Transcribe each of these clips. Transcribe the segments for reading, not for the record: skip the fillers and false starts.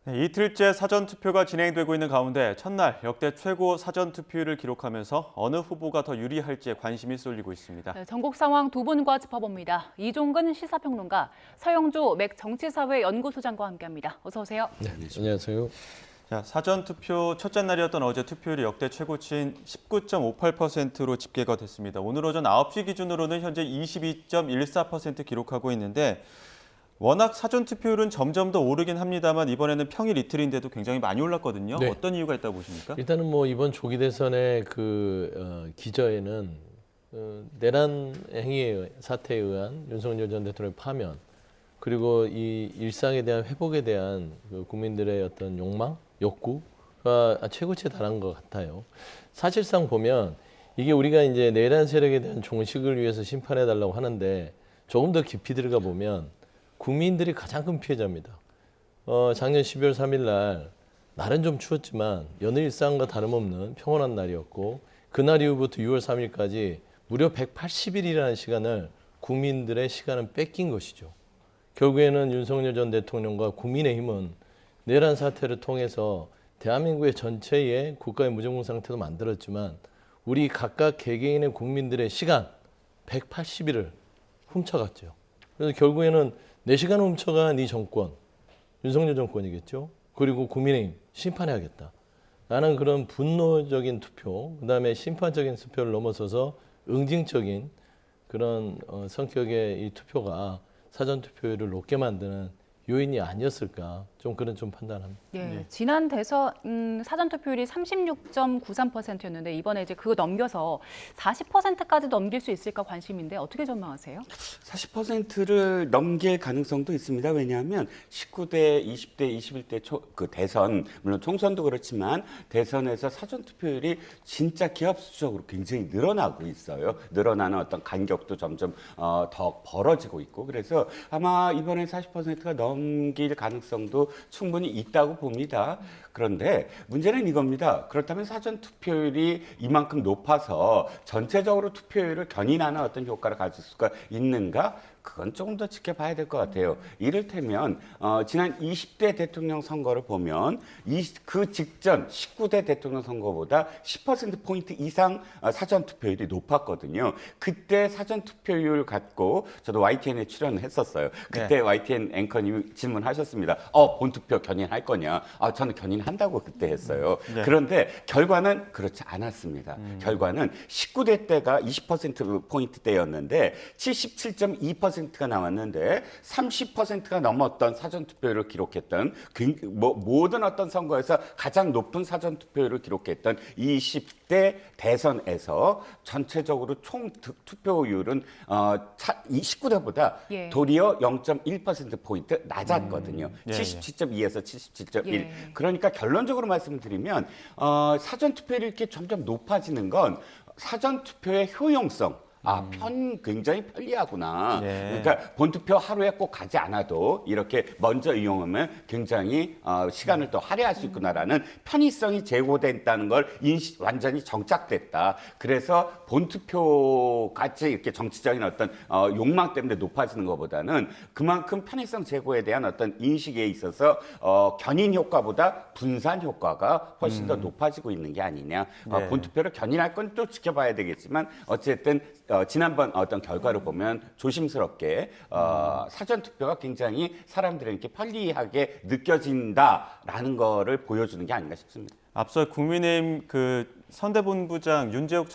네, 이틀째 사전투표가 진행되고 있는 가운데 첫날 역대 최고 사전투표율을 기록하면서 어느 후보가 더 유리할지에 관심이 쏠리고 있습니다. 네, 전국 상황 두 분과 짚어봅니다. 이종근 시사평론가, 서영조 맥 정치사회연구소장과 함께합니다. 어서 오세요. 네, 안녕하세요. 자, 사전투표 첫째 날이었던 어제 투표율이 역대 최고치인 19.58%로 집계가 됐습니다. 오늘 오전 9시 기준으로는 현재 22.14% 기록하고 있는데 워낙 사전투표율은 점점 더 오르긴 합니다만 이번에는 평일 이틀인데도 굉장히 많이 올랐거든요. 네. 어떤 이유가 있다고 보십니까? 일단은 뭐 이번 조기 대선의 기저에는 내란 사태에 의한 윤석열 전 대통령의 파면, 그리고 이 일상에 대한 회복에 대한 국민들의 어떤 욕망, 욕구가 최고치에 달한 것 같아요. 사실상 보면 이게 우리가 이제 내란 세력에 대한 종식을 위해서 심판해 달라고 하는데 조금 더 깊이 들어가 보면 국민들이 가장 큰 피해자입니다. 작년 12월 3일 날은 좀 추웠지만 여느 일상과 다름없는 평온한 날이었고, 그날 이후부터 6월 3일까지 무려 180일이라는 시간을 국민들의 시간을 뺏긴 것이죠. 결국에는 윤석열 전 대통령과 국민의힘은 내란 사태를 통해서 대한민국의 전체의 국가의 무정부 상태도 만들었지만 우리 각각 개개인의 국민들의 시간 180일을 훔쳐갔죠. 그래서 결국에는 내 시간을 훔쳐간 이 정권, 윤석열 정권이겠죠. 그리고 국민의힘 심판해야겠다. 라는 그런 분노적인 투표, 그다음에 심판적인 투표를 넘어서서 응징적인 그런 성격의 이 투표가 사전투표율을 높게 만드는 요인이 아니었을까, 좀 그런 판단합니다. 예, 지난 대선 사전투표율이 36.93%였는데 이번에 이제 그거 넘겨서 40%까지 넘길 수 있을까 관심인데 어떻게 전망하세요? 40%를 넘길 가능성도 있습니다. 왜냐하면 19대, 20대, 21대 대선, 물론 총선도 그렇지만 대선에서 사전투표율이 진짜 기하급수적으로 굉장히 늘어나고 있어요. 늘어나는 어떤 간격도 점점 더 벌어지고 있고, 그래서 아마 이번에 40%가 넘길 가능성도 충분히 있다고 봅니다. 그런데 문제는 이겁니다. 그렇다면 사전투표율이 이만큼 높아서 전체적으로 투표율을 견인하는 어떤 효과를 가질 수가 있는가? 그건 조금 더 지켜봐야 될 것 같아요. 이를테면 지난 20대 대통령 선거를 보면 그 직전 19대 대통령 선거보다 10%포인트 이상 사전투표율이 높았거든요. 그때 사전투표율 갖고 저도 YTN에 출연을 했었어요. 그때 네. YTN 앵커님이 질문하셨습니다. 본투표 견인할 거냐? 저는 견인한다고 그때 했어요. 네. 그런데 결과는 그렇지 않았습니다. 결과는 19대 때가 20%포인트대였는데 77.2%가 나왔는데 30%가 넘었던 사전투표율을 기록했던 모든 어떤 선거에서 가장 높은 사전투표율을 기록했던 20대 대선에서 전체적으로 총 투표율은 19대보다 예. 도리어 0.1%포인트 낮았거든요. 예, 77.2에서 77.1. 예. 그러니까 결론적으로 말씀드리면 사전투표율이 이렇게 점점 높아지는 건 사전투표의 효용성, 굉장히 편리하구나. 네. 그러니까 본투표 하루에 꼭 가지 않아도 이렇게 먼저 이용하면 굉장히 시간을 더 할애할 수 있구나라는 편의성이 제고됐다는 걸 완전히 정착됐다. 그래서 본투표 같이 이렇게 정치적인 어떤 욕망 때문에 높아지는 것보다는 그만큼 편의성 제고에 대한 어떤 인식에 있어서 견인 효과보다 분산 효과가 훨씬 더 높아지고 있는 게 아니냐. 네. 본투표를 견인할 건 또 지켜봐야 되겠지만 어쨌든 지난번 어떤 결과를 보면 조심스럽게 사전 투표가 굉장히 사람들에게 편리하게 느껴진다라는 거를 보여주는 게 아닌가 싶습니다. 앞서 국민의힘 선대본부장 윤재욱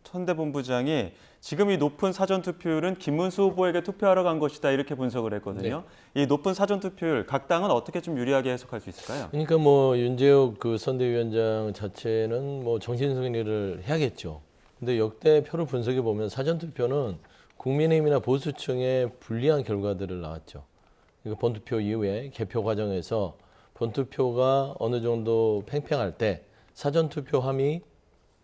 선대본부장이 지금 이 높은 사전투표율은 김문수 후보에게 투표하러 간 것이다 이렇게 분석을 했거든요. 이 높은 사전투표율 각 당은 어떻게 좀 유리하게 해석할 수 있을까요? 그러니까 윤재욱 선대위원장 자체는 정신승리를 해야겠죠. 근데 역대 표를 분석해 보면 사전투표는 국민의힘이나 보수층에 불리한 결과들을 나왔죠. 그러니까 본투표 이후에 개표 과정에서 본투표가 어느 정도 팽팽할 때 사전투표함이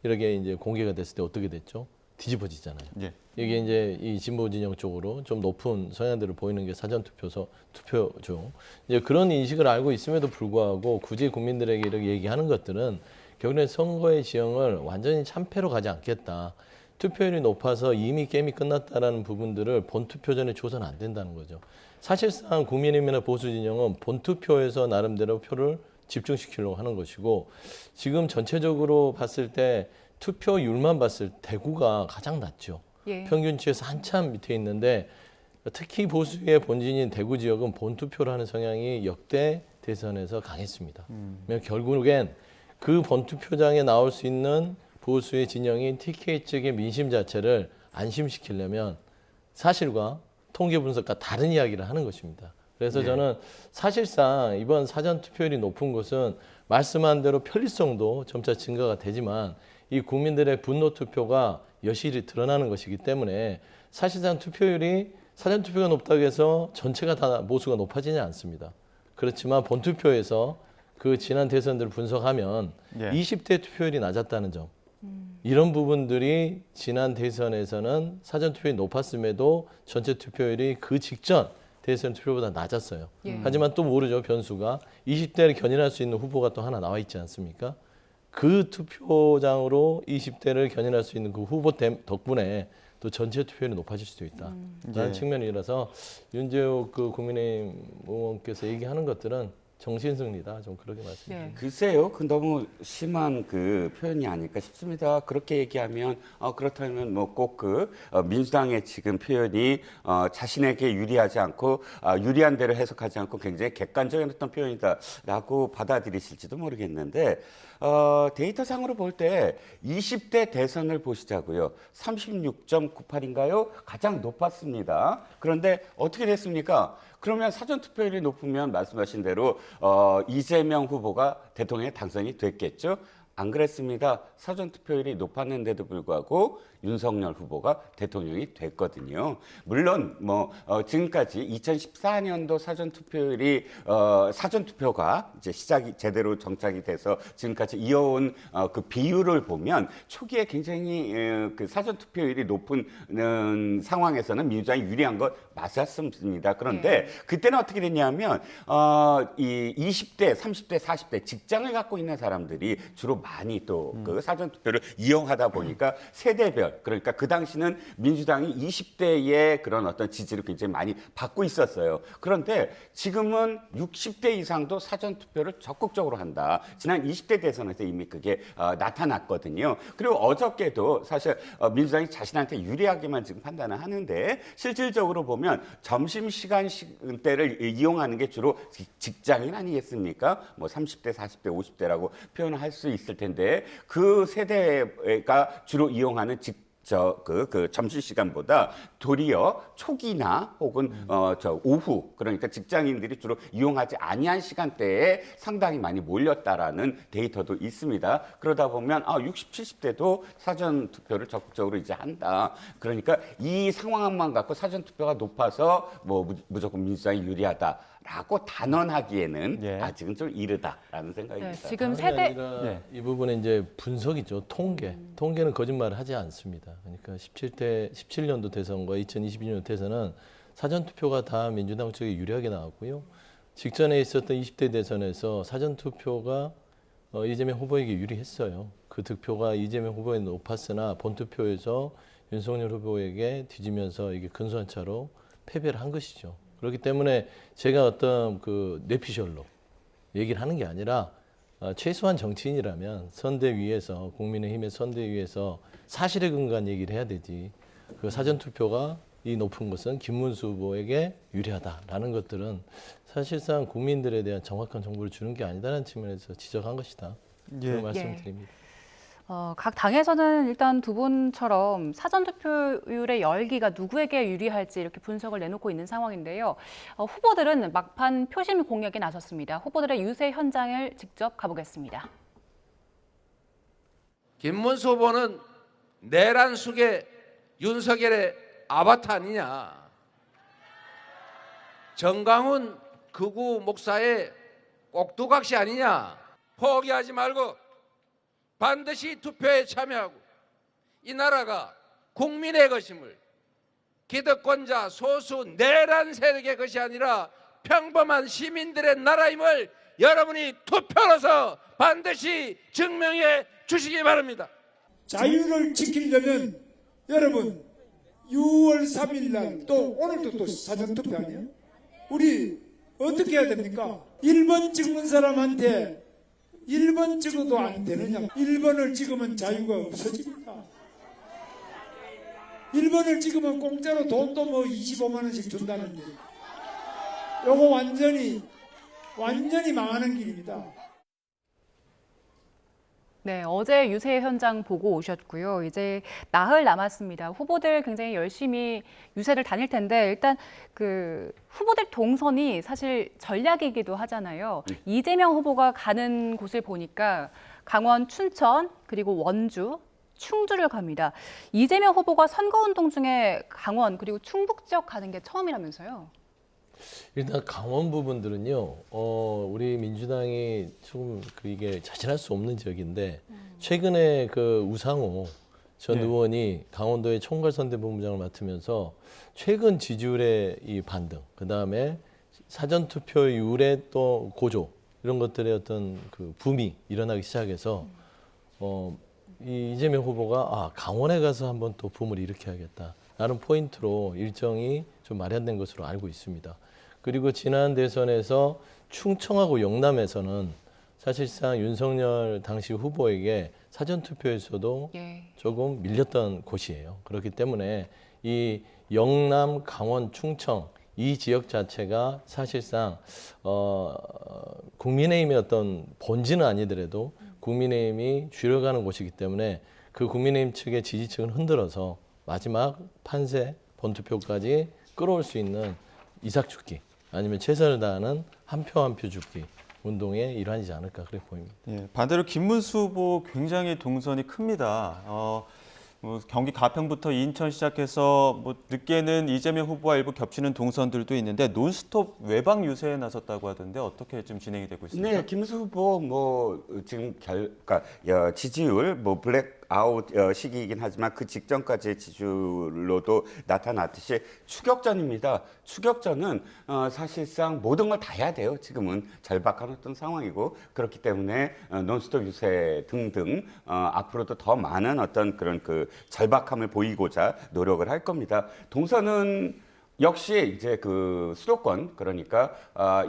이렇게 이제 공개가 됐을 때 어떻게 됐죠? 뒤집어지잖아요. 예. 이게 이제 이 진보 진영 쪽으로 좀 높은 성향들을 보이는 게 투표죠. 이제 그런 인식을 알고 있음에도 불구하고 굳이 국민들에게 이렇게 얘기하는 것들은 결국엔 선거의 지형을 완전히 참패로 가지 않겠다. 투표율이 높아서 이미 게임이 끝났다라는 부분들을 본투표 전에 줘서는 안 된다는 거죠. 사실상 국민의힘이나 보수 진영은 본투표에서 나름대로 표를 집중시키려고 하는 것이고 지금 전체적으로 봤을 때 투표율만 봤을 때 대구가 가장 낮죠. 예. 평균치에서 한참 밑에 있는데 특히 보수의 본진인 대구 지역은 본투표를 하는 성향이 역대 대선에서 강했습니다. 결국엔 그 본투표장에 나올 수 있는 보수의 진영인 TK 측의 민심 자체를 안심시키려면 사실과 통계 분석과 다른 이야기를 하는 것입니다. 그래서 저는 사실상 이번 사전 투표율이 높은 것은 말씀한 대로 편리성도 점차 증가가 되지만 이 국민들의 분노 투표가 여실히 드러나는 것이기 때문에 사실상 투표율이 사전 투표가 높다고 해서 전체가 다 모수가 높아지지 않습니다. 그렇지만 본투표에서 그 지난 대선들을 분석하면 20대 투표율이 낮았다는 점, 이런 부분들이 지난 대선에서는 사전 투표율이 높았음에도 전체 투표율이 그 직전 대선 투표보다 낮았어요. 하지만 또 모르죠. 변수가 20대를 견인할 수 있는 후보가 또 하나 나와 있지 않습니까? 그 투표장으로 20대를 견인할 수 있는 그 후보 덕분에 또 전체 투표율이 높아질 수도 있다라는 측면이라서 윤재욱 그 국민의힘 의원께서 얘기하는 것들은 정신승리다. 좀 그렇게 말씀드립니다. 글쎄요, 그 너무 심한 그 표현이 아닐까 싶습니다. 그렇게 얘기하면 그렇다면 뭐 꼭 그 민주당의 지금 표현이 자신에게 유리하지 않고 유리한 대로 해석하지 않고 굉장히 객관적인 어떤 표현이다라고 받아들이실지도 모르겠는데 데이터상으로 볼 때 20대 대선을 보시자고요. 36.98인가요? 가장 높았습니다. 그런데 어떻게 됐습니까? 그러면 사전투표율이 높으면 말씀하신 대로 이재명 후보가 대통령에 당선이 됐겠죠? 안 그랬습니다. 사전투표율이 높았는데도 불구하고 윤석열 후보가 대통령이 됐거든요. 물론 지금까지 2014년도 사전투표율이 사전투표가 이제 시작이 제대로 정착이 돼서 지금까지 이어온 그 비율을 보면 초기에 굉장히 그 사전투표율이 높은 상황에서는 민주당이 유리한 것 맞았습니다. 그런데 그때는 어떻게 됐냐면 이 20대, 30대, 40대 직장을 갖고 있는 사람들이 주로 많이 또 그 사전투표를 이용하다 보니까 세대별, 그러니까 그 당시는 민주당이 20대의 그런 어떤 지지를 굉장히 많이 받고 있었어요. 그런데 지금은 60대 이상도 사전투표를 적극적으로 한다. 지난 20대 대선에서 이미 그게 나타났거든요. 그리고 어저께도 사실 민주당이 자신한테 유리하게만 지금 판단을 하는데 실질적으로 보면 점심시간 때를 이용하는 게 주로 직장인 아니겠습니까? 뭐 30대, 40대, 50대라고 표현을 할 수 있을 텐데 그 세대가 주로 이용하는 그 점심시간보다 도리어 초기나 혹은 오후, 그러니까 직장인들이 주로 이용하지 아니한 시간대에 상당히 많이 몰렸다라는 데이터도 있습니다. 그러다 보면 60, 70대도 사전투표를 적극적으로 이제 한다. 그러니까 이 상황만 갖고 사전투표가 높아서 뭐 무조건 민주당이 유리하다. 라고 단언하기에는 아직은 좀 이르다라는 생각입니다. 네, 지금 세대 이 부분은 이제 분석이죠. 통계. 통계는 거짓말을 하지 않습니다. 그러니까 17년도 대선과 2022년 대선은 사전투표가 다 민주당 쪽에 유리하게 나왔고요. 직전에 있었던 20대 대선에서 사전투표가 이재명 후보에게 유리했어요. 그 득표가 이재명 후보에 높았으나 본투표에서 윤석열 후보에게 뒤지면서 이게 근소한 차로 패배를 한 것이죠. 그렇기 때문에 제가 어떤 그 뇌피셜로 얘기를 하는 게 아니라 최소한 정치인이라면 선대위에서 국민의힘의 선대위에서 사실에 근거한 얘기를 해야 되지. 그 사전투표가 이 높은 것은 김문수 후보에게 유리하다라는 것들은 사실상 국민들에 대한 정확한 정보를 주는 게 아니다라는 측면에서 지적한 것이다. 그런 말씀을 드립니다. 각 당에서는 일단 두 분처럼 사전투표율의 열기가 누구에게 유리할지 이렇게 분석을 내놓고 있는 상황인데요. 후보들은 막판 표심 공략에 나섰습니다. 후보들의 유세 현장을 직접 가보겠습니다. 김문수 후보는 내란 속의 윤석열의 아바타 아니냐. 정강훈 극우 목사의 꼭두각시 아니냐. 포기하지 말고 반드시 투표에 참여하고 이 나라가 국민의 것임을, 기득권자 소수 내란 세력의 것이 아니라 평범한 시민들의 나라임을 여러분이 투표로서 반드시 증명해 주시기 바랍니다. 자유를 지키려면 여러분 6월 3일 날 또 오늘도 또 사전투표 아니에요? 우리 어떻게 해야 됩니까? 1번 찍는 사람한테 1번 찍어도 안 되느냐? 1번을 찍으면 자유가 없어집니다. 1번을 찍으면 공짜로 돈도 뭐 25만 원씩 준다는데 요거 완전히 망하는 길입니다. 네, 어제 유세 현장 보고 오셨고요. 이제 나흘 남았습니다. 후보들 굉장히 열심히 유세를 다닐 텐데 일단 그 후보들 동선이 사실 전략이기도 하잖아요. 이재명 후보가 가는 곳을 보니까 강원 춘천 그리고 원주 충주를 갑니다. 이재명 후보가 선거운동 중에 강원 그리고 충북 지역 가는 게 처음이라면서요? 일단 강원 부분들은요, 우리 민주당이 조금 이게 자신할 수 없는 지역인데 최근에 그 우상호 전 네. 의원이 강원도의 총괄선대본부장을 맡으면서 최근 지지율의 이 반등, 그 다음에 사전 투표율의 또 고조 이런 것들의 어떤 그 붐이 일어나기 시작해서 이 이재명 후보가 강원에 가서 한번 또 붐을 일으켜야겠다라는 포인트로 일정이 좀 마련된 것으로 알고 있습니다. 그리고 지난 대선에서 충청하고 영남에서는 사실상 윤석열 당시 후보에게 사전투표에서도 예. 조금 밀렸던 곳이에요. 그렇기 때문에 이 영남, 강원, 충청 이 지역 자체가 사실상 국민의힘의 어떤 본질은 아니더라도 국민의힘이 줄여가는 곳이기 때문에 그 국민의힘 측의 지지층을 흔들어서 마지막 판세 본투표까지 끌어올 수 있는 이삭죽기 아니면 최선을 다하는 한 표 한 표 죽기 운동의 일환이지 않을까 그렇게 보입니다. 예, 반대로 김문수 후보 굉장히 동선이 큽니다. 뭐 경기 가평부터 인천 시작해서 뭐 늦게는 이재명 후보와 일부 겹치는 동선들도 있는데 논스톱 외박 유세에 나섰다고 하던데 어떻게 좀 진행이 되고 있습니까? 네, 김수 후보 뭐 지금 그러니까 지지율 뭐 블랙아웃 시기이긴 하지만 그 직전까지의 지지율로도 나타났듯이 추격전입니다. 추격전은 사실상 모든 걸 다 해야 돼요. 지금은 절박한 어떤 상황이고 그렇기 때문에 논스톱 유세 등등 앞으로도 더 많은 어떤 그런 그 절박함을 보이고자 노력을 할 겁니다. 동선은 역시 이제 그 수도권 그러니까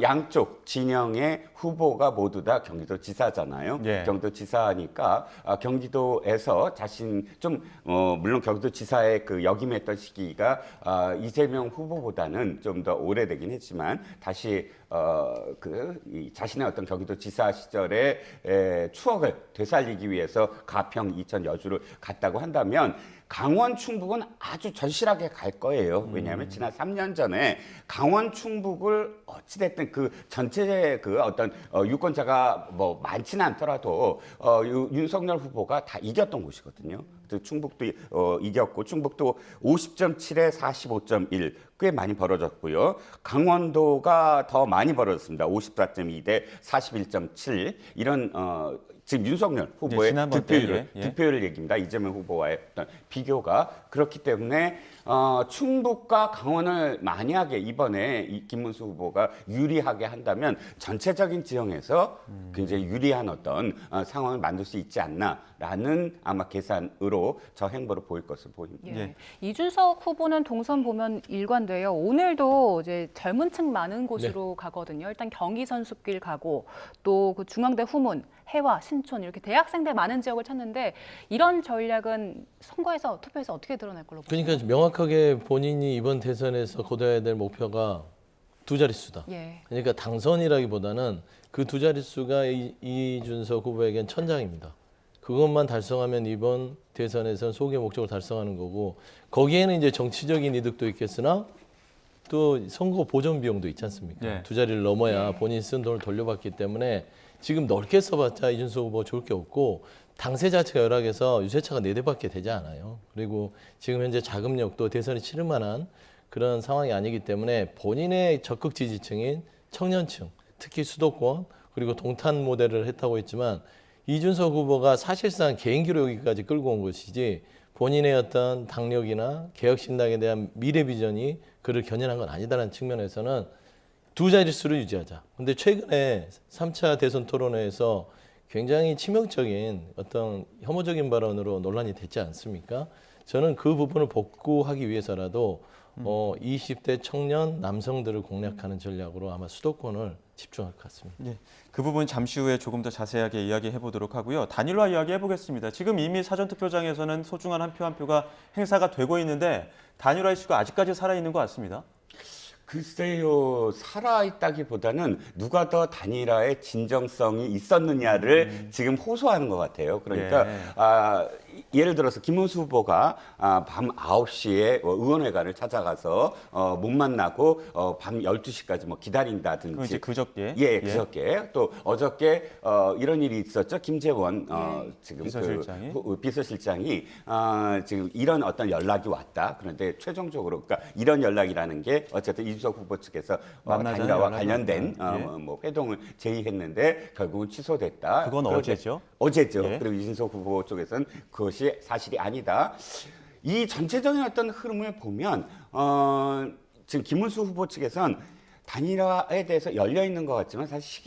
양쪽 진영의 후보가 모두 다 경기도 지사잖아요. 예. 경기도 지사니까 경기도에서 자신 좀 물론 경기도 지사의 그 역임했던 시기가 이재명 후보보다는 좀 더 오래되긴 했지만 다시 이 자신의 어떤 경기도 지사 시절의 추억을 되살리기 위해서 가평, 이천, 여주를 갔다고 한다면 강원, 충북은 아주 절실하게 갈 거예요. 왜냐하면 지난 3년 전에 강원, 충북을 어찌됐든 그 전체 그 어떤 유권자가 뭐 많지는 않더라도 윤석열 후보가 다 이겼던 곳이거든요. 충북도 이겼고 충북도 50.7에 45.1 꽤 많이 벌어졌고요. 강원도가 더 많이 벌어졌습니다. 54.2 대 41.7 이런 지금 윤석열 후보의 지난번 득표율을 얘기입니다. 이재명 후보와의 어떤 비교가 그렇기 때문에 충북과 강원을 만약에 이번에 이 김문수 후보가 유리하게 한다면 전체적인 지형에서 굉장히 유리한 어떤 상황을 만들 수 있지 않나라는 아마 계산으로 저 행보를 보일 것으로 보입니다. 예. 예. 이준석 후보는 동선 보면 일관돼요. 오늘도 이제 젊은 층 많은 곳으로 가거든요. 일단 경기선 숲길 가고 또 그 중앙대 후문, 해와, 신촌 이렇게 대학생들 많은 지역을 찾는데 이런 전략은 선거에서 투표에서 어떻게 드러날 걸로 보세요? 그러니까 명확하게 본인이 이번 대선에서 거둬야 될 목표가 두 자릿수다. 예. 그러니까 당선이라기보다는 그 두 자릿수가 이준석 후보에겐 천장입니다. 그것만 달성하면 이번 대선에서는 소기의 목적을 달성하는 거고 거기에는 이제 정치적인 이득도 있겠으나 또 선거 보전 비용도 있지 않습니까? 네. 두 자리를 넘어야 본인 쓴 돈을 돌려받기 때문에 지금 넓게 써봤자 이준석 후보 좋을 게 없고 당세 자체가 열악해서 유세차가 4대밖에 되지 않아요. 그리고 지금 현재 자금력도 대선이 치를 만한 그런 상황이 아니기 때문에 본인의 적극 지지층인 청년층, 특히 수도권 그리고 동탄 모델을 했다고 했지만 이준석 후보가 사실상 개인기로 여기까지 끌고 온 것이지 본인의 어떤 당력이나 개혁신당에 대한 미래 비전이 그를 견인한 건 아니다라는 측면에서는 두 자릿수를 유지하자. 근데 최근에 3차 대선 토론회에서 굉장히 치명적인 어떤 혐오적인 발언으로 논란이 됐지 않습니까? 저는 그 부분을 복구하기 위해서라도 20대 청년 남성들을 공략하는 전략으로 아마 수도권을 집중할 것 같습니다. 예, 그 부분 잠시 후에 조금 더 자세하게 이야기해 보도록 하고요. 단일화 이야기해 보겠습니다. 지금 이미 사전투표장에서는 소중한 한 표 한 표가 행사가 되고 있는데 단일화 이슈가 아직까지 살아있는 것 같습니다. 글쎄요, 살아있다기보다는 누가 더 단일화의 진정성이 있었느냐를 지금 호소하는 것 같아요. 그러니까 예를 들어서 김문수 후보가 밤 9시에 의원회관을 찾아가서 못 만나고 밤 12시까지 뭐 기다린다든지. 이제 그저께. 예, 그저께. 또 어저께 이런 일이 있었죠. 김재원 지금 비서실장이. 비서실장이 지금 이런 어떤 연락이 왔다. 그런데 최종적으로 그러니까 이런 연락이라는 게 어쨌든 이준석 후보 측에서 만나자는 단일화와 연락이 관련된 왔다. 뭐 회동을 제의했는데 결국은 취소됐다. 그건 그런데 어제죠? 어제죠. 예. 그리고 이준석 후보 쪽에서는 그것이 사실이 아니다. 이 전체적인 어떤 흐름을 보면 지금 김문수 후보 측에서는 단일화에 대해서 열려 있는 것 같지만 사실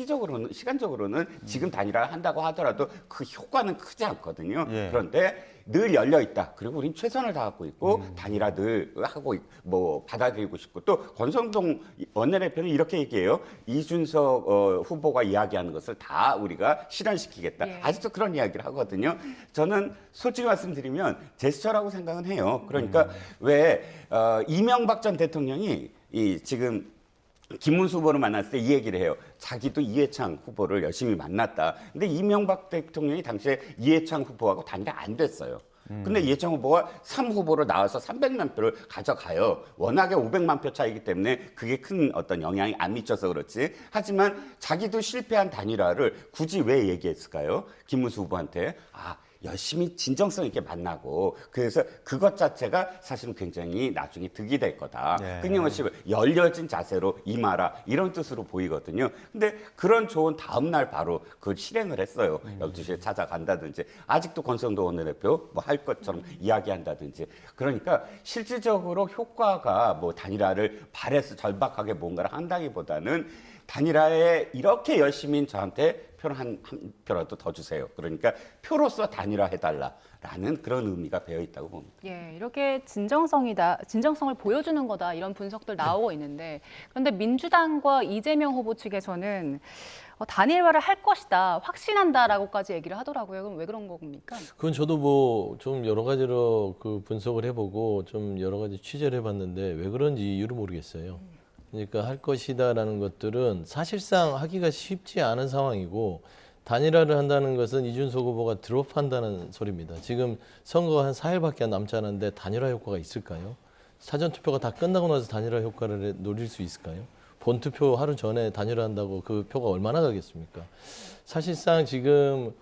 시간적으로는 지금 단일화 한다고 하더라도 그 효과는 크지 않거든요. 예. 그런데 늘 열려 있다. 그리고 우린 최선을 다하고 있고 단일화 늘 하고 뭐 받아들이고 싶고 또 권성동 원내대표는 이렇게 얘기해요. 이준석 후보가 이야기하는 것을 다 우리가 실현시키겠다. 예. 아직도 그런 이야기를 하거든요. 저는 솔직히 말씀드리면 제스처라고 생각은 해요. 그러니까 왜 이명박 전 대통령이 지금 김문수 후보를 만났을 때 이 얘기를 해요. 자기도 이해창 후보를 열심히 만났다. 근데 이명박 대통령이 당시에 이해창 후보하고 단일화 안 됐어요. 근데 이해창 후보가 3후보로 나와서 300만 표를 가져가요. 워낙에 500만 표 차이기 때문에 그게 큰 어떤 영향이 안 미쳐서 그렇지. 하지만 자기도 실패한 단일화를 굳이 왜 얘기했을까요? 김문수 후보한테. 열심히 진정성 있게 만나고 그래서 그것 자체가 사실은 굉장히 나중에 득이 될 거다. 네. 끊임없이 열려진 자세로 임하라 이런 뜻으로 보이거든요. 근데 그런 좋은 다음 날 바로 그걸 실행을 했어요. 12시에 찾아간다든지 아직도 권성도 원내대표 뭐 할 것처럼 이야기한다든지 그러니까 실질적으로 효과가 뭐 단일화를 바래서 절박하게 뭔가를 한다기보다는 단일화에 이렇게 열심히 저한테 표를 한 표라도 더 주세요. 그러니까 표로서 단일화해달라라는 그런 의미가 배어 있다고 봅니다. 예, 이렇게 진정성을 보여주는 거다 이런 분석들 나오고 있는데 그런데 민주당과 이재명 후보 측에서는 단일화를 할 것이다, 확신한다라고까지 얘기를 하더라고요. 그럼 왜 그런 겁니까? 그건 저도 뭐 좀 여러 가지로 그 분석을 해보고 좀 여러 가지 취재를 해봤는데 왜 그런지 이유를 모르겠어요. 그러니까 할 것이다라는 것들은 사실상 하기가 쉽지 않은 상황이고 단일화를 한다는 것은 이준석 후보가 드롭한다는 소리입니다. 지금 선거가 한 4일밖에 남지 않았는데 단일화 효과가 있을까요? 사전투표가 다 끝나고 나서 단일화 효과를 노릴 수 있을까요? 본투표 하루 전에 단일화한다고 그 표가 얼마나 가겠습니까? 사실상 지금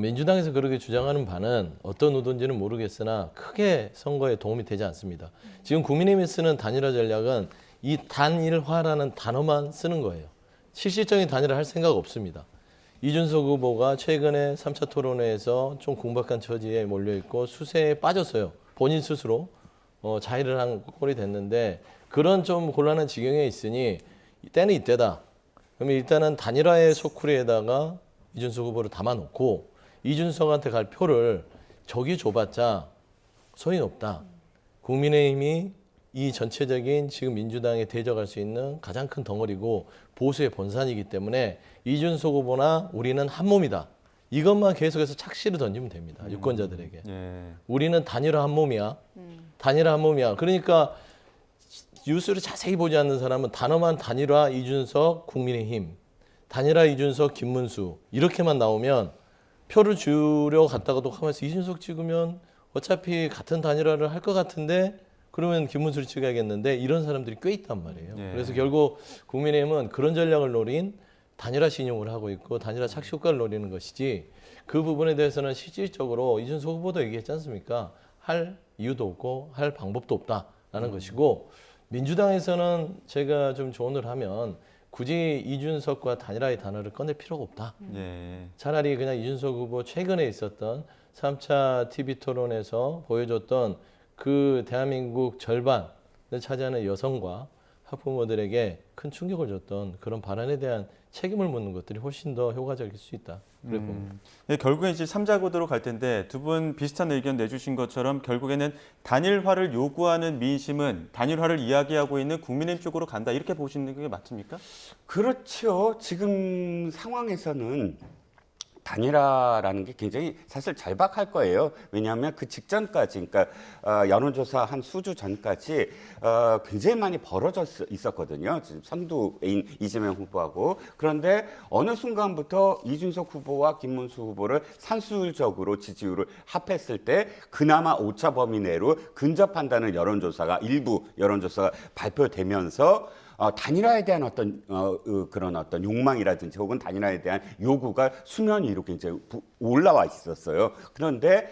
민주당에서 그렇게 주장하는 바는 어떤 의도인지는 모르겠으나 크게 선거에 도움이 되지 않습니다. 지금 국민의힘이 쓰는 단일화 전략은 이 단일화라는 단어만 쓰는 거예요. 실질적인 단일화 할 생각 없습니다. 이준석 후보가 최근에 3차 토론회에서 좀 궁박한 처지에 몰려있고 수세에 빠졌어요. 본인 스스로 자해를 한 꼴이 됐는데 그런 좀 곤란한 지경에 있으니 때는 이때다. 그러면 일단은 단일화의 소쿠리에다가 이준석 후보를 담아놓고 이준석한테 갈 표를 저기 줘봤자 소용이 없다. 국민의힘이 이 전체적인 지금 민주당에 대적할 수 있는 가장 큰 덩어리고 보수의 본산이기 때문에 이준석 후보나 우리는 한 몸이다. 이것만 계속해서 착시를 던지면 됩니다. 유권자들에게. 예. 우리는 단일화 한 몸이야. 단일화 한 몸이야. 그러니까 뉴스를 자세히 보지 않는 사람은 단어만 단일화 이준석 국민의힘, 단일화 이준석 김문수 이렇게만 나오면 표를 주려 갔다가도 하면서 이준석 찍으면 어차피 같은 단일화를 할 것 같은데 그러면 김문수를 찍어야겠는데 이런 사람들이 꽤 있단 말이에요. 예. 그래서 결국 국민의힘은 그런 전략을 노린 단일화 신용을 하고 있고 단일화 착시 효과를 노리는 것이지 그 부분에 대해서는 실질적으로 이준석 후보도 얘기했지 않습니까? 할 이유도 없고 할 방법도 없다라는 것이고 민주당에서는 제가 좀 조언을 하면 굳이 이준석과 단일화의 단어를 꺼낼 필요가 없다. 예. 차라리 그냥 이준석 후보 최근에 있었던 3차 TV 토론에서 보여줬던 그 대한민국 절반을 차지하는 여성과 학부모들에게 큰 충격을 줬던 그런 발언에 대한 책임을 묻는 것들이 훨씬 더 효과적일 수 있다. 그래 봅니다. 네, 결국엔 이제 3자 구도로 갈 텐데 두 분 비슷한 의견 내주신 것처럼 결국에는 단일화를 요구하는 민심은 단일화를 이야기하고 있는 국민의힘 쪽으로 간다 이렇게 보시는 게 맞습니까? 그렇죠. 지금 상황에서는 단일화라는 게 굉장히 사실 절박할 거예요. 왜냐하면 그 직전까지, 그러니까 여론조사 한 수주 전까지 굉장히 많이 벌어져 있었거든요. 지금 선두인 이재명 후보하고. 그런데 어느 순간부터 이준석 후보와 김문수 후보를 산술적으로 지지율을 합했을 때 그나마 오차 범위 내로 근접한다는 여론조사가 일부 여론조사가 발표되면서 단일화에 대한 그런 욕망이라든지 혹은 단일화에 대한 요구가 수면 위로 굉장히 올라와 있었어요. 그런데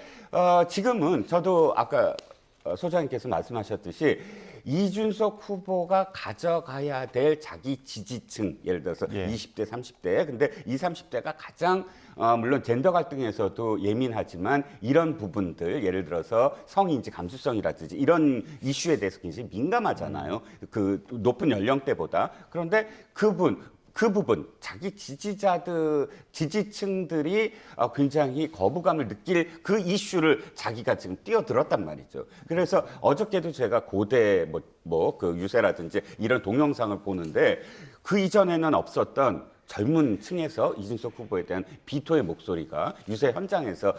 지금은 저도 아까 소장님께서 말씀하셨듯이 이준석 후보가 가져가야 될 자기 지지층, 예를 들어서 20대, 30대. 근데 20, 30대가 가장 물론 젠더 갈등에서도 예민하지만 이런 부분들, 예를 들어서 성인지 감수성이라든지 이런 이슈에 대해서 굉장히 민감하잖아요. 그 높은 연령대보다. 그런데 그 부분, 자기 지지층들이 굉장히 거부감을 느낄 그 이슈를 자기가 지금 뛰어들었단 말이죠. 그래서 어저께도 제가 고대 그 유세라든지 이런 동영상을 보는데 그 이전에는 없었던 젊은 층에서 이준석 후보에 대한 비토의 목소리가 유세 현장에서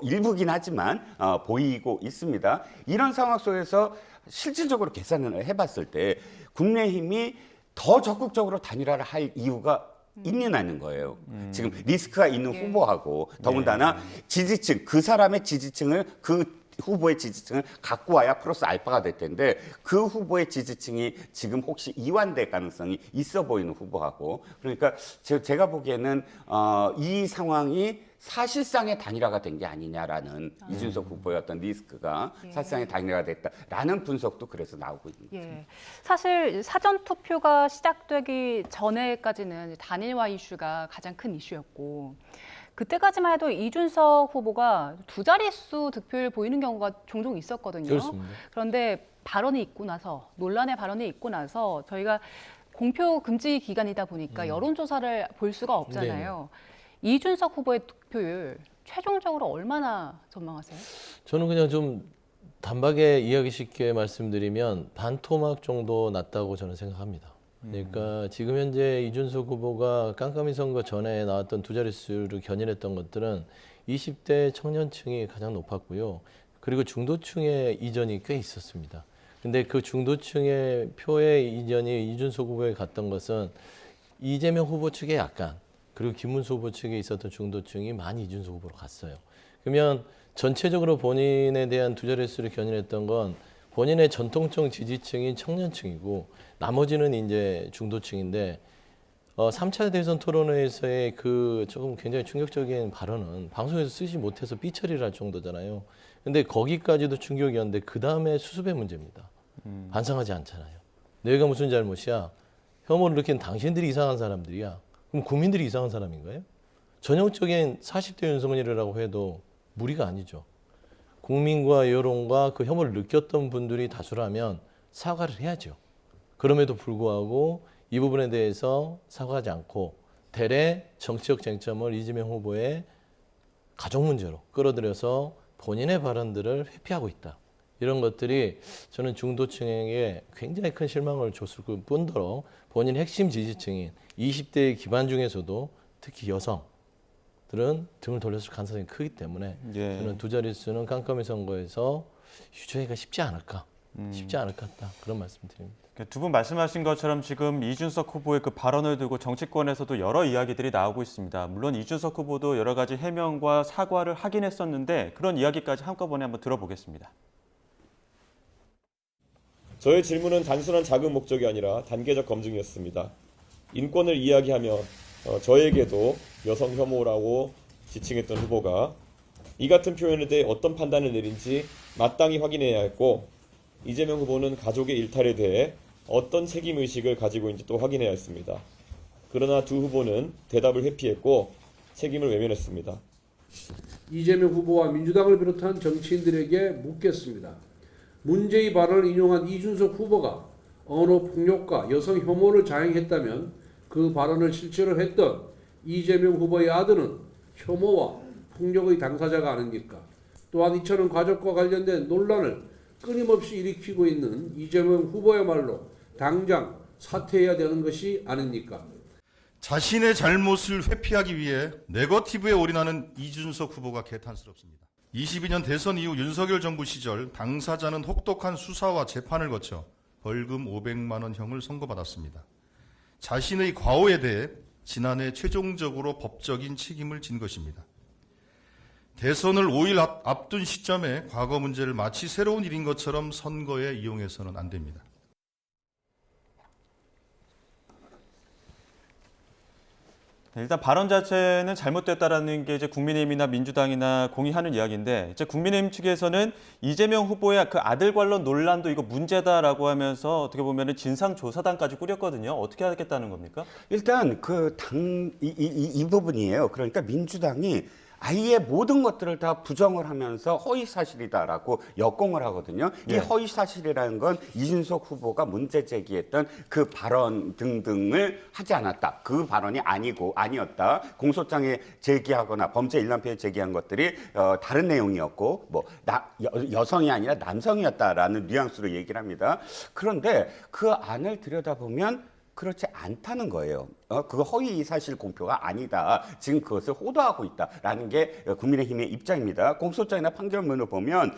일부긴 하지만 보이고 있습니다. 이런 상황 속에서 실질적으로 계산을 해봤을 때 국민의힘이 더 적극적으로 단일화를 할 이유가 있는 거예요. 지금 리스크가 있는 후보하고 더군다나 지지층, 그 사람의 지지층을 그 후보의 지지층을 갖고 와야 플러스 알파가 될 텐데 그 후보의 지지층이 지금 혹시 이완될 가능성이 있어 보이는 후보하고 그러니까 제가 보기에는 이 상황이 사실상의 단일화가 된 게 아니냐라는 이준석 후보의 어떤 리스크가 사실상의 단일화가 됐다라는 분석도 그래서 나오고 있는 거죠. 사실 사전 투표가 시작되기 전에까지는 단일화 이슈가 가장 큰 이슈였고 그때까지만 해도 이준석 후보가 두 자릿수 득표율 보이는 경우가 종종 있었거든요. 그렇습니다. 그런데 발언이 있고 나서 논란의 발언이 있고 나서 저희가 공표 금지 기간이다 보니까 여론조사를 볼 수가 없잖아요. 이준석 후보의 득표율 최종적으로 얼마나 전망하세요? 저는 그냥 좀 단박에 이야기 쉽게 말씀드리면 반토막 정도 났다고 저는 생각합니다. 그러니까 지금 현재 이준석 후보가 깜깜이 선거 전에 나왔던 두 자릿수를 견인했던 것들은 20대 청년층이 가장 높았고요. 그리고 중도층의 이전이 꽤 있었습니다. 근데 그 중도층의 표의 이전이 이준석 후보에 갔던 것은 이재명 후보 측에 약간 그리고 김문수 후보 측에 있었던 중도층이 많이 이준석 후보로 갔어요. 그러면 전체적으로 본인에 대한 두 자릿수를 견인했던 건 본인의 전통적 지지층인 청년층이고 나머지는 이제 중도층인데 3차 대선 토론회에서의 그 조금 굉장히 충격적인 발언은 방송에서 쓰지 못해서 삐처리를 할 정도잖아요. 근데 거기까지도 충격이었는데 그 다음에 수습의 문제입니다. 반성하지 않잖아요. 내가 무슨 잘못이야? 혐오를 느낀 당신들이 이상한 사람들이야. 그럼 국민들이 이상한 사람인가요? 전형적인 40대 윤석열이라고 해도 무리가 아니죠. 국민과 여론과 그 혐오를 느꼈던 분들이 다수라면 사과를 해야죠. 그럼에도 불구하고 이 부분에 대해서 사과하지 않고 대래 정치적 쟁점을 이재명 후보의 가족 문제로 끌어들여서 본인의 발언들을 회피하고 있다. 이런 것들이 저는 중도층에게 굉장히 큰 실망을 줬을 뿐더러 본인 핵심 지지층인 20대 기반 중에서도 특히 여성들은 등을 돌렸을 가능성이 크기 때문에 저는 두 자릿수는 깜깜이 선거에서 유지하기가 쉽지 않을까 그런 말씀드립니다. 두 분 말씀하신 것처럼 지금 이준석 후보의 그 발언을 두고 정치권에서도 여러 이야기들이 나오고 있습니다. 물론 이준석 후보도 여러 가지 해명과 사과를 하긴 했었는데 그런 이야기까지 한꺼번에 한번 들어보겠습니다. 저의 질문은 단순한 자금 목적이 아니라 단계적 검증이었습니다. 인권을 이야기하며 저에게도 여성 혐오라고 지칭했던 후보가 이 같은 표현에 대해 어떤 판단을 내린지 마땅히 확인해야 했고 이재명 후보는 가족의 일탈에 대해 어떤 책임의식을 가지고 있는지 또 확인해야 했습니다. 그러나 두 후보는 대답을 회피했고 책임을 외면했습니다. 이재명 후보와 민주당을 비롯한 정치인들에게 묻겠습니다. 문제의 발언을 인용한 이준석 후보가 언어 폭력과 여성 혐오를 자행했다면 그 발언을 실제로 했던 이재명 후보의 아들은 혐오와 폭력의 당사자가 아닙니까? 또한 이처럼 가족과 관련된 논란을 끊임없이 일으키고 있는 이재명 후보야말로 당장 사퇴해야 되는 것이 아닙니까? 자신의 잘못을 회피하기 위해 네거티브에 올인하는 이준석 후보가 개탄스럽습니다. 22년 대선 이후 윤석열 정부 시절 당사자는 혹독한 수사와 재판을 거쳐 벌금 500만 원형을 선고받았습니다. 자신의 과오에 대해 지난해 최종적으로 법적인 책임을 진 것입니다. 대선을 5일 앞둔 시점에 과거 문제를 마치 새로운 일인 것처럼 선거에 이용해서는 안 됩니다. 일단 발언 자체는 잘못됐다라는 게 이제 국민의힘이나 민주당이나 공의하는 이야기인데, 이제 국민의힘 측에서는 이재명 후보의 그 아들 관련 논란도 이거 문제다라고 하면서 어떻게 보면은 진상조사단까지 꾸렸거든요. 어떻게 하겠다는 겁니까? 일단 이 부분이에요. 그러니까 민주당이 아예 모든 것들을 다 부정을 하면서 허위사실이다라고 역공을 하거든요. 이 허위사실이라는 건 이준석 후보가 문제 제기했던 그 발언 등등을 하지 않았다. 그 발언이 아니었다. 공소장에 제기하거나 범죄 일람표에 제기한 것들이 다른 내용이었고 여성이 아니라 남성이었다라는 뉘앙스로 얘기를 합니다. 그런데 그 안을 들여다보면 그렇지 않다는 거예요. 그거 허위 사실 공표가 아니다. 지금 그것을 호도하고 있다라는 게 국민의힘의 입장입니다. 공소장이나 판결문을 보면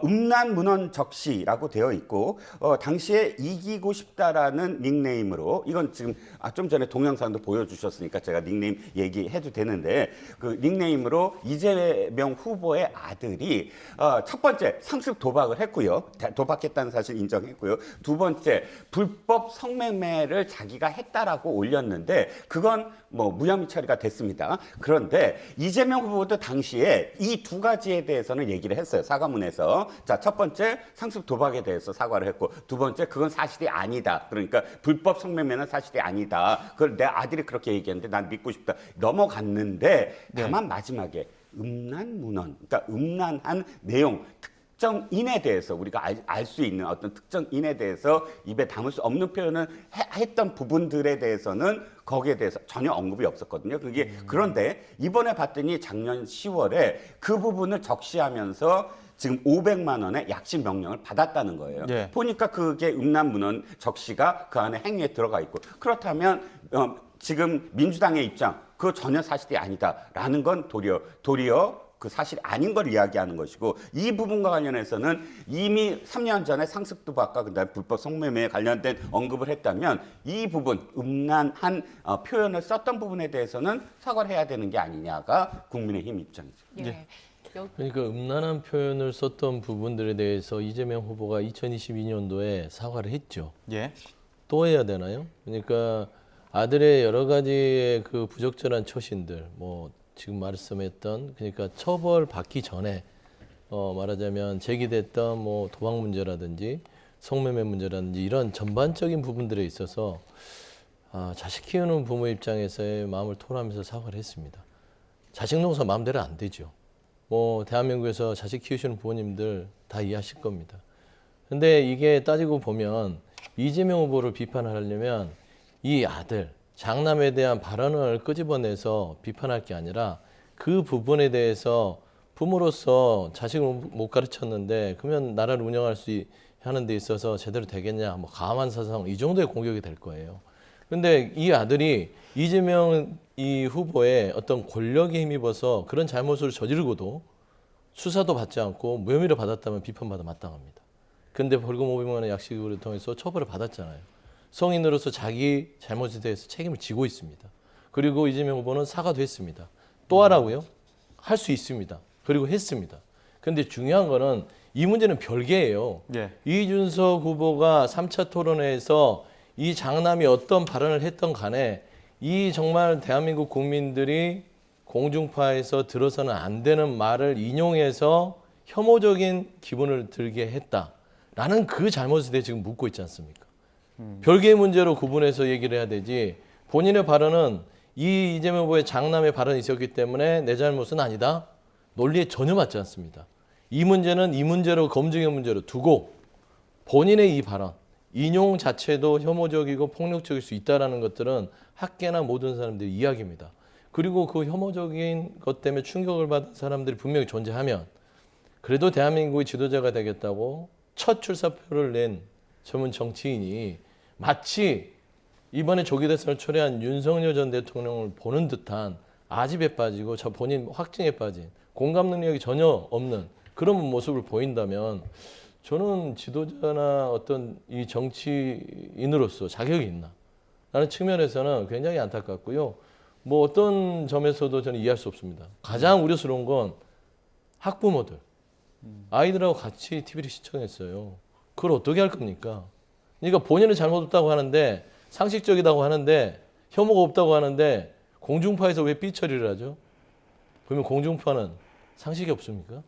음란 문헌 적시라고 되어 있고 당시에 이기고 싶다라는 닉네임으로, 이건 지금 좀 전에 동영상도 보여주셨으니까 제가 닉네임 얘기해도 되는데, 그 닉네임으로 이재명 후보의 아들이 첫 번째 상습 도박을 했고요. 도박했다는 사실 인정했고요. 두 번째 불법 성매매를 자기가 했다라고 올렸는데 그건 무혐의 처리가 됐습니다. 그런데 이재명 후보도 당시에 이 두 가지에 대해서는 얘기를 했어요. 사과문에서. 자, 첫 번째 상습 도박에 대해서 사과를 했고, 두 번째 그건 사실이 아니다. 그러니까 불법 성매매는 사실이 아니다. 그걸 내 아들이 그렇게 얘기했는데 난 믿고 싶다. 넘어갔는데 다만 마지막에 음란 문헌, 그러니까 음란한 내용, 특정인에 대해서 우리가 알 수 있는 어떤 특정인에 대해서 입에 담을 수 없는 표현을 했던 부분들에 대해서는 거기에 대해서 전혀 언급이 없었거든요. 그런데 이번에 봤더니 작년 10월에 그 부분을 적시하면서 지금 500만 원의 약식 명령을 받았다는 거예요. 보니까 그게 음란 문헌 적시가 그 안에 행위에 들어가 있고, 그렇다면 지금 민주당의 입장, 그거 전혀 사실이 아니다라는 건 도리어 그 사실이 아닌 걸 이야기하는 것이고, 이 부분과 관련해서는 이미 3년 전에 상습 도박과 그다음에 불법 성매매에 관련된 언급을 했다면 이 부분, 음란한 표현을 썼던 부분에 대해서는 사과를 해야 되는 게 아니냐가 국민의힘 입장이죠. 그러니까 음란한 표현을 썼던 부분들에 대해서 이재명 후보가 2022년도에 사과를 했죠. 또 해야 되나요? 그러니까 아들의 여러 가지의 그 부적절한 처신들, 지금 말씀했던, 그러니까 처벌받기 전에 말하자면 제기됐던 도박 문제라든지 성매매 문제라든지 이런 전반적인 부분들에 있어서 자식 키우는 부모 입장에서의 마음을 토로하면서 사과를 했습니다. 자식 농사 마음대로 안 되죠. 대한민국에서 자식 키우시는 부모님들 다 이해하실 겁니다. 근데 이게 따지고 보면 이재명 후보를 비판하려면 이 아들, 장남에 대한 발언을 끄집어내서 비판할 게 아니라 그 부분에 대해서 부모로서 자식을 못 가르쳤는데 그러면 나라를 운영할 수 하는 데 있어서 제대로 되겠냐, 가만 사상, 이 정도의 공격이 될 거예요. 근데 이 아들이 이재명 이 후보의 어떤 권력에 힘입어서 그런 잘못을 저지르고도 수사도 받지 않고 무혐의를 받았다면 비판받아 마땅합니다. 근데 벌금 500만 원 약식을 통해서 처벌을 받았잖아요. 성인으로서 자기 잘못에 대해서 책임을 지고 있습니다. 그리고 이재명 후보는 사과도 했습니다. 또 하라고요? 할 수 있습니다. 그리고 했습니다. 근데 중요한 거는 이 문제는 별개예요. 이준석 후보가 3차 토론회에서 이 장남이 어떤 발언을 했던 간에 이 정말 대한민국 국민들이 공중파에서 들어서는 안 되는 말을 인용해서 혐오적인 기분을 들게 했다라는 그 잘못에 대해 지금 묻고 있지 않습니까? 별개의 문제로 구분해서 얘기를 해야 되지, 본인의 발언은 이 이재명 후보의 장남의 발언이 있었기 때문에 내 잘못은 아니다. 논리에 전혀 맞지 않습니다. 이 문제는 이 문제로, 검증의 문제로 두고 본인의 이 발언, 인용 자체도 혐오적이고 폭력적일 수 있다는 것들은 학계나 모든 사람들이 이야기입니다. 그리고 그 혐오적인 것 때문에 충격을 받은 사람들이 분명히 존재하면 그래도 대한민국의 지도자가 되겠다고 첫 출사표를 낸 전문 정치인이 마치 이번에 조기 대선을 초래한 윤석열 전 대통령을 보는 듯한 아집에 빠지고 저 본인 확증에 빠진 공감 능력이 전혀 없는 그런 모습을 보인다면 저는 지도자나 어떤 이 정치인으로서 자격이 있나 라는 측면에서는 굉장히 안타깝고요. 뭐 어떤 점에서도 저는 이해할 수 없습니다. 가장 우려스러운 건 학부모들, 아이들하고 같이 TV를 시청했어요. 그걸 어떻게 할 겁니까? 그러니까 본인은 잘못 없다고 하는데 상식적이라고 하는데 혐오가 없다고 하는데 공중파에서 왜 삐처리를 하죠? 그러면 공중파는 상식이 없습니까?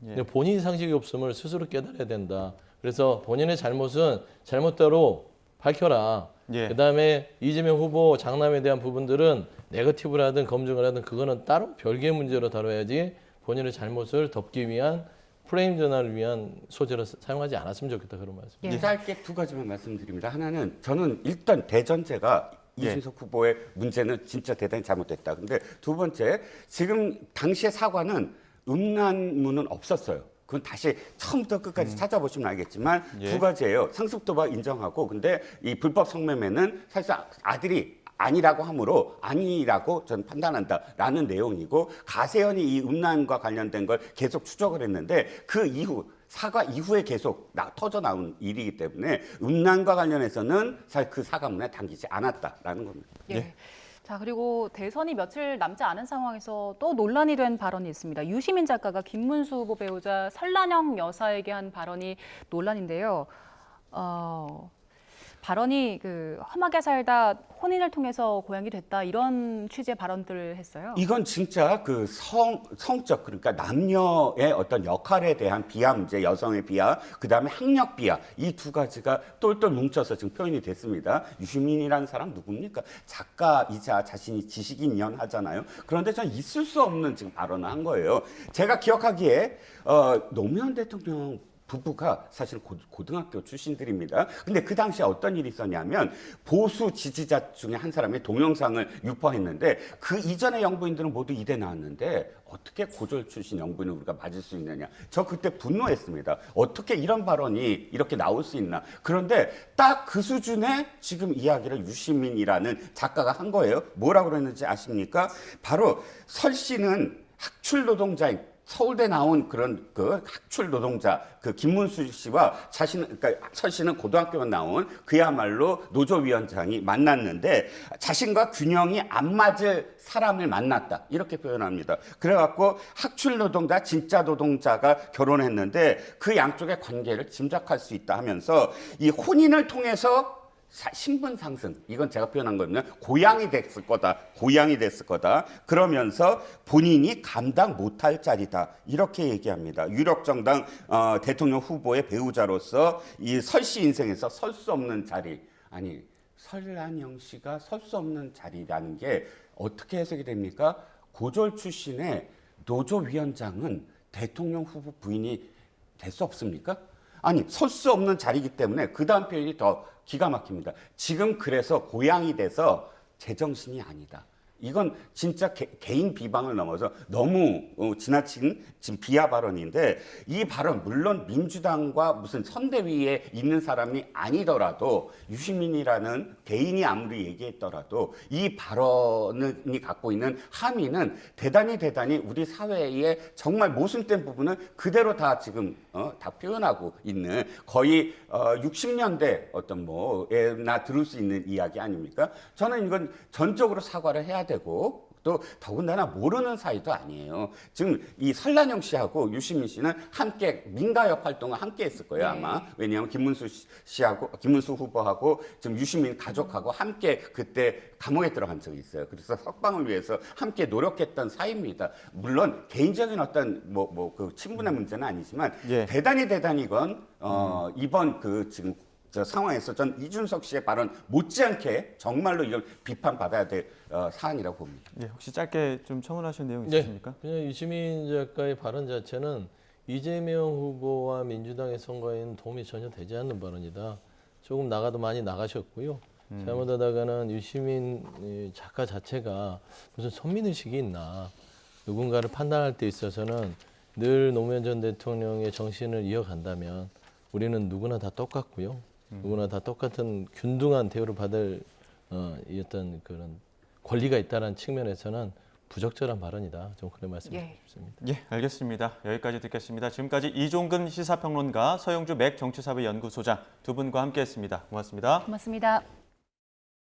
예. 본인이 상식이 없음을 스스로 깨달아야 된다. 그래서 본인의 잘못은 잘못대로 밝혀라. 예. 그다음에 이재명 후보 장남에 대한 부분들은 네거티브를 하든 검증을 하든 그거는 따로 별개의 문제로 다뤄야지 본인의 잘못을 덮기 위한 프레임 전환을 위한 소재로 사용하지 않았으면 좋겠다 그런 말씀. 예. 짧게 두 가지만 말씀드립니다. 하나는 저는 일단 대전제가 이준석 후보의 문제는 진짜 대단히 잘못됐다. 근데 두 번째, 지금 당시의 사과는 음란문은 없었어요. 그건 다시 처음부터 끝까지 찾아보시면 알겠지만 예. 두 가지예요. 상습도박 인정하고, 근데 이 불법 성매매는 사실상 아들이 아니라고 하므로 아니라고 저는 판단한다라는 내용이고, 가세현이 이 음란과 관련된 걸 계속 추적을 했는데 그 이후 사과 이후에 계속 터져 나온 일이기 때문에 음란과 관련해서는 사실 그 사과문에 담기지 않았다라는 겁니다. 예. 자, 그리고 대선이 며칠 남지 않은 상황에서 또 논란이 된 발언이 있습니다. 유시민 작가가 김문수 후보 배우자 설란영 여사에게 한 발언이 논란인데요. 발언이 험하게 살다 혼인을 통해서 고양이 됐다 이런 취지의 발언들을 했어요. 이건 진짜 그 성적, 그러니까 남녀의 어떤 역할에 대한 비하 문제, 여성의 비하, 그 다음에 학력 비하, 이 두 가지가 똘똘 뭉쳐서 지금 표현이 됐습니다. 유시민이라는 사람 누굽니까? 작가이자 자신이 지식인연 하잖아요. 그런데 전 있을 수 없는 지금 발언을 한 거예요. 제가 기억하기에 노무현 대통령 부부가 사실 고등학교 출신들입니다. 근데 그 당시에 어떤 일이 있었냐면 보수 지지자 중에 한 사람이 동영상을 유포했는데 그 이전의 영부인들은 모두 이대 나왔는데 어떻게 고졸 출신 영부인을 우리가 맞을 수 있느냐. 저 그때 분노했습니다. 어떻게 이런 발언이 이렇게 나올 수 있나. 그런데 딱 그 수준의 지금 이야기를 유시민이라는 작가가 한 거예요. 뭐라고 그랬는지 아십니까? 바로 설 씨는 학출 노동자인 서울대 나온 그런 그 학출 노동자 그 김문수 씨와 그러니까 설 씨는 고등학교만 나온 그야말로 노조위원장이 만났는데 자신과 균형이 안 맞을 사람을 만났다 이렇게 표현합니다. 그래갖고 학출 노동자 진짜 노동자가 결혼했는데 그 양쪽의 관계를 짐작할 수 있다 하면서 이 혼인을 통해서 신분 상승, 이건 제가 표현한 거면 고양이 됐을 거다. 그러면서 본인이 감당 못할 자리다. 이렇게 얘기합니다. 유력정당 대통령 후보의 배우자로서 이 설씨 인생에서 설 수 없는 자리. 아니, 설란영 씨가 설 수 없는 자리라는 게 어떻게 해석이 됩니까? 고졸 출신의 노조위원장은 대통령 후보 부인이 될 수 없습니까? 아니, 설 수 없는 자리이기 때문에 그 다음 표현이 더 기가 막힙니다. 지금 그래서 고양이 돼서 제정신이 아니다. 이건 진짜 개인 비방을 넘어서 너무 지나친 지금 비하 발언인데 이 발언 물론 민주당과 무슨 선대위에 있는 사람이 아니더라도 유시민이라는 개인이 아무리 얘기했더라도 이 발언이 갖고 있는 함의는 대단히 우리 사회의 정말 모순된 부분을 그대로 다 지금 다 표현하고 있는 거의 60년대 어떤 뭐에나 들을 수 있는 이야기 아닙니까? 저는 이건 전적으로 사과를 해야 되고 또 더군다나 모르는 사이도 아니에요. 지금 이 설란영 씨하고 유시민 씨는 함께 민가협 활동을 함께 했을 거예요, 아마. 왜냐하면 김문수 후보하고 지금 유시민 가족하고 함께 그때 감옥에 들어간 적이 있어요. 그래서 석방을 위해서 함께 노력했던 사이입니다. 물론 개인적인 어떤 그 친분의 문제는 아니지만 예. 대단히 이건 이번 그 지금 상황에서 전 이준석 씨의 발언 못지않게 정말로 이걸 비판받아야 될 사안이라고 봅니다. 예, 혹시 짧게 좀 첨언하실 내용 네, 있으십니까? 그냥 유시민 작가의 발언 자체는 이재명 후보와 민주당의 선거에는 도움이 전혀 되지 않는 발언이다. 조금 나가도 많이 나가셨고요. 잘못하다가는 유시민 작가 자체가 무슨 선민의식이 있나. 누군가를 판단할 때 있어서는 늘 노무현 전 대통령의 정신을 이어간다면 우리는 누구나 다 똑같고요. 누구나 다 똑같은 균등한 대우를 받을 이 어떤 그런 권리가 있다는 측면에서는 부적절한 발언이다. 좀 그런 말씀드리고 싶습니다. 예, 알겠습니다. 여기까지 듣겠습니다. 지금까지 이종근 시사평론가, 서영주 맥 정치사회 연구소장 두 분과 함께했습니다. 고맙습니다. 고맙습니다.